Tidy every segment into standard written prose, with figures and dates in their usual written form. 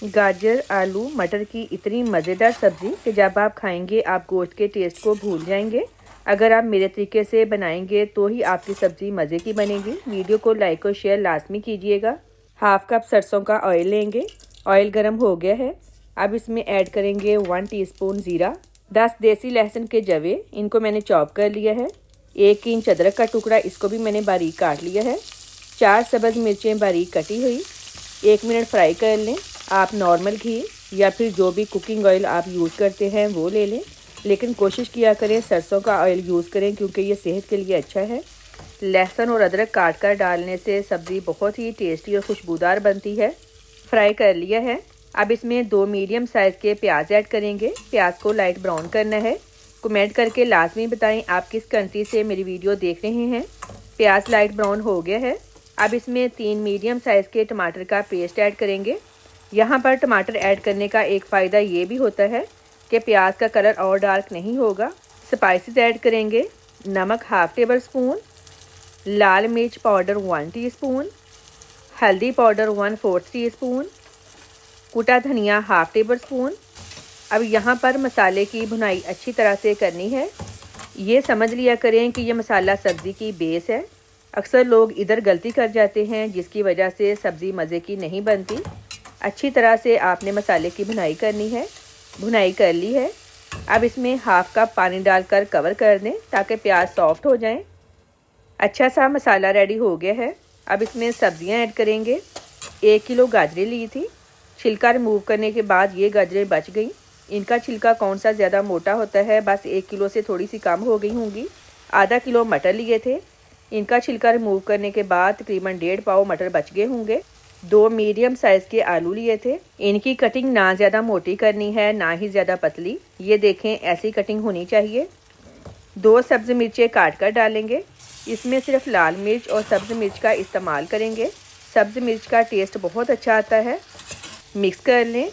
गाजर, आलू, मटर की इतनी मज़ेदार सब्ज़ी कि जब आप खाएंगे आप गोश्त के टेस्ट को भूल जाएंगे। अगर आप मेरे तरीके से बनाएंगे तो ही आपकी सब्ज़ी मज़े की बनेगी। वीडियो को लाइक और शेयर लाजमी कीजिएगा। हाफ कप सरसों का ऑयल लेंगे। ऑयल गर्म हो गया है। अब इसमें ऐड करेंगे 1 टीस्पून ज़ीरा, 10 देसी लहसुन के जवे, इनको मैंने चॉप कर लिया है। 1 इंच अदरक का टुकड़ा, इसको भी मैंने बारीक काट लिया है। 4 सब्ज़ मिर्चें बारीक कटी हुई। 1 मिनट फ्राई कर लें। आप नॉर्मल घी या फिर जो भी कुकिंग ऑयल आप यूज़ करते हैं वो ले लें, लेकिन कोशिश किया करें सरसों का ऑयल यूज़ करें क्योंकि ये सेहत के लिए अच्छा है। लहसुन और अदरक काट कर डालने से सब्ज़ी बहुत ही टेस्टी और खुशबूदार बनती है। फ्राई कर लिया है। अब इसमें 2 मीडियम साइज़ के प्याज ऐड करेंगे। प्याज को लाइट ब्राउन करना है। कमेंट करके लाजमी बताएं आप किस कंट्री से मेरी वीडियो देख रहे हैं। प्याज लाइट ब्राउन हो गया है। अब इसमें 3 मीडियम साइज़ के टमाटर का पेस्ट ऐड करेंगे। यहाँ पर टमाटर ऐड करने का एक फ़ायदा ये भी होता है कि प्याज का कलर और डार्क नहीं होगा। स्पाइसेस ऐड करेंगे। नमक हाफ टेबल स्पून, लाल मिर्च पाउडर 1 टीस्पून, हल्दी पाउडर 1/4 टीस्पून, कुटा धनिया हाफ टेबल स्पून। अब यहाँ पर मसाले की भुनाई अच्छी तरह से करनी है। ये समझ लिया करें कि ये मसाला सब्ज़ी की बेस है। अक्सर लोग इधर गलती कर जाते हैं जिसकी वजह से सब्ज़ी मज़े की नहीं बनती। अच्छी तरह से आपने मसाले की भुनाई करनी है। भुनाई कर ली है। अब इसमें हाफ कप पानी डालकर कवर कर दें ताकि प्याज सॉफ्ट हो जाएं। अच्छा सा मसाला रेडी हो गया है। अब इसमें सब्जियां ऐड करेंगे। 1 किलो गाजरें ली थी। छिलका रिमूव करने के बाद ये गाजरें बच गई। इनका छिलका कौन सा ज़्यादा मोटा होता है, बस 1 किलो से थोड़ी सी कम हो गई होंगी। आधा किलो मटर लिए थे। इनका छिलका रिमूव करने के बाद तकरीबन 1.5 पाव मटर बच गए होंगे। 2 मीडियम साइज़ के आलू लिए थे। इनकी कटिंग ना ज़्यादा मोटी करनी है ना ही ज़्यादा पतली। ये देखें ऐसी कटिंग होनी चाहिए। 2 सब्ज़ मिर्चें काट कर डालेंगे। इसमें सिर्फ लाल मिर्च और सब्ज़ मिर्च का इस्तेमाल करेंगे। सब्ज़ मिर्च का टेस्ट बहुत अच्छा आता है। मिक्स कर लें।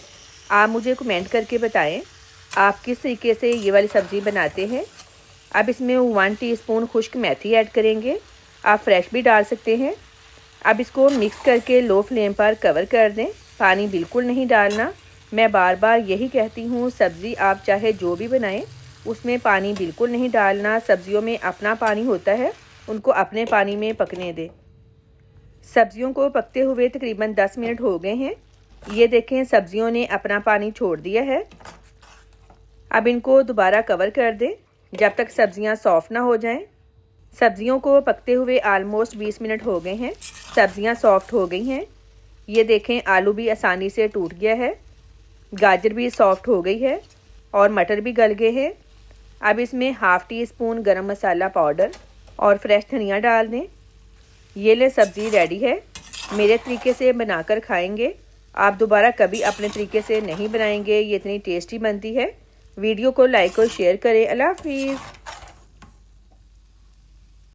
आप मुझे कमेंट करके बताएं आप किस तरीके से ये वाली सब्ज़ी बनाते हैं। अब इसमें 1 टीस्पून खुश्क मेथी ऐड करेंगे। आप फ्रेश भी डाल सकते हैं। अब इसको मिक्स करके लो फ्लेम पर कवर कर दें। पानी बिल्कुल नहीं डालना। मैं बार बार यही कहती हूँ, सब्ज़ी आप चाहे जो भी बनाएं उसमें पानी बिल्कुल नहीं डालना। सब्ज़ियों में अपना पानी होता है, उनको अपने पानी में पकने दें। सब्ज़ियों को पकते हुए तकरीबन 10 मिनट हो गए हैं। ये देखें सब्ज़ियों ने अपना पानी छोड़ दिया है। अब इनको दोबारा कवर कर दें जब तक सब्ज़ियाँ सॉफ्ट ना हो जाएं। सब्ज़ियों को पकते हुए आलमोस्ट 20 मिनट हो गए हैं। सब्ज़ियाँ सॉफ्ट हो गई हैं। ये देखें आलू भी आसानी से टूट गया है, गाजर भी सॉफ्ट हो गई है और मटर भी गल गए हैं। अब इसमें हाफ़ टीस्पून गरम मसाला पाउडर और फ्रेश धनिया डाल दें। ये ले सब्ज़ी रेडी है। मेरे तरीके से बनाकर खाएंगे, आप दोबारा कभी अपने तरीके से नहीं बनाएंगे। ये इतनी टेस्टी बनती है। वीडियो को लाइक और शेयर करें। अल्लाह हाफिज़।